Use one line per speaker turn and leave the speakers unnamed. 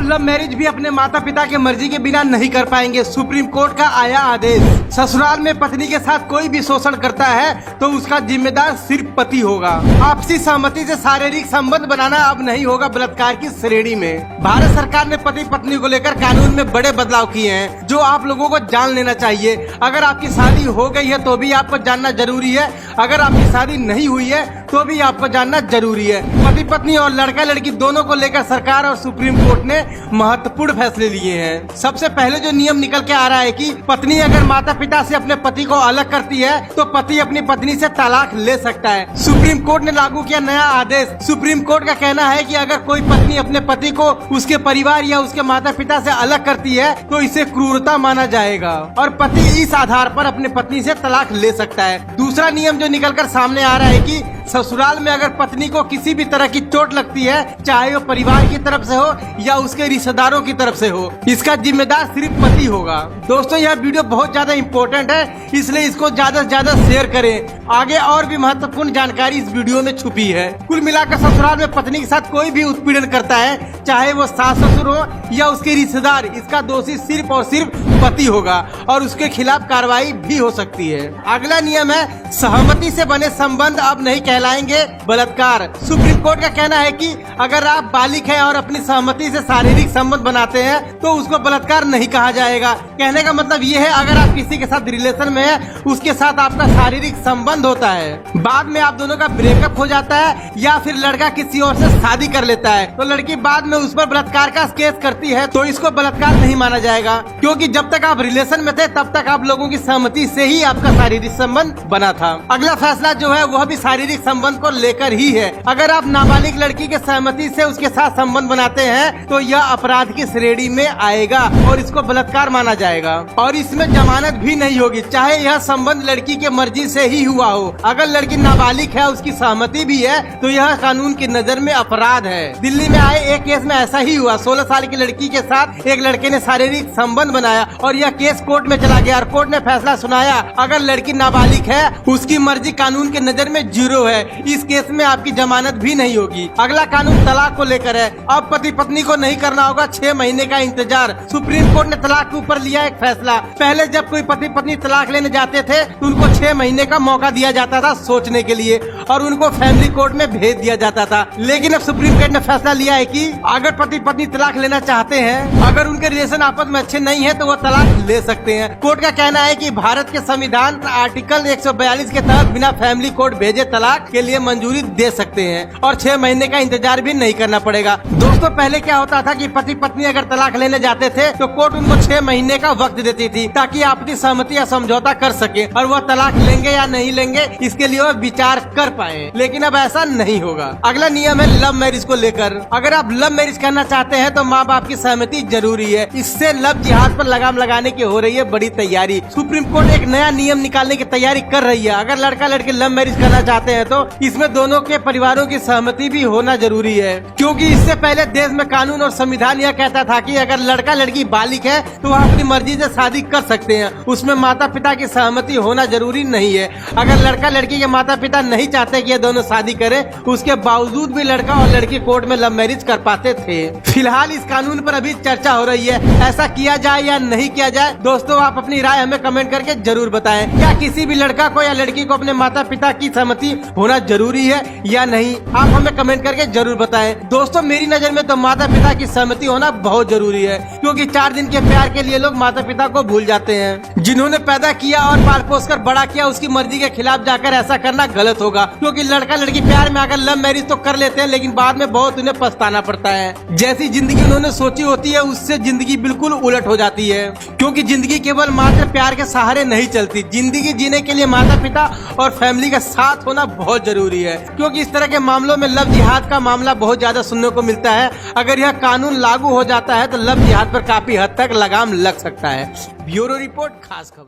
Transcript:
अब love marriage भी अपने माता पिता के मर्जी के बिना नहीं कर पाएंगे। सुप्रीम कोर्ट का आया आदेश। ससुराल में पत्नी के साथ कोई भी शोषण करता है तो उसका जिम्मेदार सिर्फ पति होगा। आपसी सहमति से शारीरिक संबंध बनाना अब नहीं होगा बलात्कार की श्रेणी में। भारत सरकार ने पति पत्नी को लेकर कानून में बड़े बदलाव किए हैं जो आप लोगों को जान लेना चाहिए। अगर आपकी शादी हो गई है तो भी आपको जानना जरूरी है, अगर आपकी शादी नहीं हुई है तो भी आपको जानना जरूरी है। पति पत्नी और लड़का लड़की दोनों को लेकर सरकार और सुप्रीम कोर्ट ने महत्वपूर्ण फैसले लिए हैं। सबसे पहले जो नियम निकल के आ रहा है कि पत्नी अगर माता पिता से अपने पति को अलग करती है तो पति अपनी पत्नी से तलाक ले सकता है। सुप्रीम कोर्ट ने लागू किया नया आदेश। सुप्रीम कोर्ट का कहना है कि अगर कोई पत्नी अपने पति को उसके परिवार या उसके माता पिता से अलग करती है तो इसे क्रूरता माना जाएगा और पति इस आधार पर अपने पत्नी से तलाक ले सकता है। दूसरा नियम जो निकल कर सामने आ रहा है कि ससुराल में अगर पत्नी को किसी भी तरह की चोट लगती है, चाहे वो परिवार की तरफ से हो या उसके रिश्तेदारों की तरफ से हो, इसका जिम्मेदार सिर्फ पति होगा। दोस्तों यह वीडियो बहुत ज्यादा इम्पोर्टेंट है, इसलिए इसको ज्यादा से ज्यादा शेयर करें। आगे और भी महत्वपूर्ण जानकारी इस वीडियो में छुपी है। कुल मिलाकर ससुराल में पत्नी के साथ कोई भी उत्पीड़न करता है, चाहे वो सास ससुर हो या उसके रिश्तेदार, इसका दोषी सिर्फ और सिर्फ पति होगा और उसके खिलाफ कार्रवाई भी हो सकती है। अगला नियम है सहमति से बने संबंध अब नहीं कहलाएंगे बलात्कार। सुप्रीम कोर्ट का कहना है कि अगर आप बालिग हैं और अपनी सहमति से शारीरिक संबंध बनाते हैं तो उसको बलात्कार नहीं कहा जाएगा। कहने का मतलब ये है अगर आप किसी के साथ रिलेशन में है, उसके साथ आपका शारीरिक संबंध होता है, बाद में आप दोनों का ब्रेकअप हो जाता है या फिर लड़का किसी और से शादी कर लेता है तो लड़की बाद में उस पर बलात्कार का केस करती है तो इसको बलात्कार नहीं माना जाएगा, क्योंकि जब तक आप रिलेशन में थे तब तक आप लोगों की सहमति से ही आपका शारीरिक संबंध बना था। अगला फैसला जो है वह भी शारीरिक संबंध को लेकर ही है। अगर आप नाबालिग लड़की के सहमति से उसके साथ संबंध बनाते हैं तो यह अपराध की श्रेणी में आएगा और इसको बलात्कार माना जाएगा और इसमें जमानत भी नहीं होगी, चाहे यह संबंध लड़की के मर्जी से ही हुआ हो। अगर लड़की नाबालिग है, उसकी सहमति भी है तो यह कानून की नजर में अपराध है। दिल्ली में आए एक केस में ऐसा ही हुआ। 16 साल की लड़की के साथ एक लड़के ने शारीरिक संबंध बनाया और यह केस कोर्ट में चला गया और कोर्ट ने फैसला सुनाया अगर लड़की नाबालिग है, उसकी मर्जी कानून के नजर में 0 है, इस केस में आपकी जमानत भी नहीं होगी। अगला कानून तलाक को लेकर है। अब पति पत्नी को नहीं करना होगा 6 महीने का इंतजार। सुप्रीम कोर्ट ने तलाक के ऊपर लिया एक फैसला। पहले जब कोई पति पत्नी तलाक लेने जाते थे तो उनको 6 महीने का मौका दिया जाता था सोचने के लिए और उनको फैमिली कोर्ट में भेज दिया जाता था। लेकिन अब सुप्रीम कोर्ट ने फैसला लिया है कि अगर पति पत्नी तलाक लेना चाहते हैं, अगर उनके रिलेशन आपस में अच्छे नहीं है तो वो तलाक ले सकते हैं। कोर्ट का कहना है कि भारत के संविधान आर्टिकल 142 के तहत बिना फैमिली कोर्ट भेजे तलाक के लिए मंजूरी दे सकते हैं और 6 महीने का इंतजार भी नहीं करना पड़ेगा। दोस्तों पहले क्या होता था कि पति पत्नी अगर तलाक लेने जाते थे तो कोर्ट उनको 6 महीने का वक्त देती थी ताकि आपसी सहमति या समझौता कर सके और वह तलाक लेंगे या नहीं लेंगे इसके लिए वह विचार कर पाए। लेकिन अब ऐसा नहीं होगा। अगला नियम है लव मैरिज को लेकर। अगर आप लव मैरिज करना चाहते हैं तो माँ बाप की सहमति जरूरी है। इससे लव जिहाद पर लगाम लगाने की हो रही है बड़ी तैयारी। सुप्रीम कोर्ट एक नया नियम निकालने की तैयारी कर रही है। अगर लड़का लड़की लव मैरिज करना चाहते हैं तो इसमें दोनों के परिवारों की सहमति भी होना जरूरी है, क्योंकि इससे पहले देश में कानून और संविधान यह कहता था कि अगर लड़का लड़की बालिग है तो वह अपनी मर्जी से शादी कर सकते हैं, उसमें माता पिता की सहमति होना जरूरी नहीं है। अगर लड़का लड़की के माता पिता नहीं चाहते कि ये दोनों शादी करें, उसके बावजूद भी लड़का और लड़की कोर्ट में लव मैरिज कर पाते थे। फिलहाल इस कानून पर अभी चर्चा हो रही है, ऐसा किया जाए या नहीं किया जाए। दोस्तों आप अपनी राय हमें कमेंट करके जरूर बताएं। क्या किसी भी लड़का को या लड़की को अपने माता पिता की सहमति होना जरूरी है या नहीं, आप हमें कमेंट करके जरूर बताएं। दोस्तों मेरी नजर में तो माता पिता की सहमति होना बहुत जरूरी है, क्योंकि 4 दिन के प्यार के लिए लोग माता पिता को भूल जाते हैं। जिन्होंने पैदा किया और पाल पोस कर बड़ा किया, उसकी मर्जी के खिलाफ जाकर ऐसा करना गलत होगा, क्योंकि लड़का लड़की प्यार में आकर लव मैरिज तो कर लेते हैं लेकिन बाद में बहुत उन्हें पछताना पड़ता है। जैसी जिंदगी उन्होंने सोची होती है उससे जिंदगी बिल्कुल उलट हो जाती है, क्योंकि जिंदगी केवल मात्र प्यार के सहारे नहीं चलती। जिंदगी जीने के लिए माता पिता और फैमिली का साथ होना बहुत जरूरी है, क्योंकि इस तरह के मामलों में लव जिहाद का मामला बहुत ज्यादा सुनने को मिलता है। अगर यह कानून लागू हो जाता है तो लव जिहाद पर काफी हद तक लगाम लग सकता है। ब्यूरो रिपोर्ट खास खबर।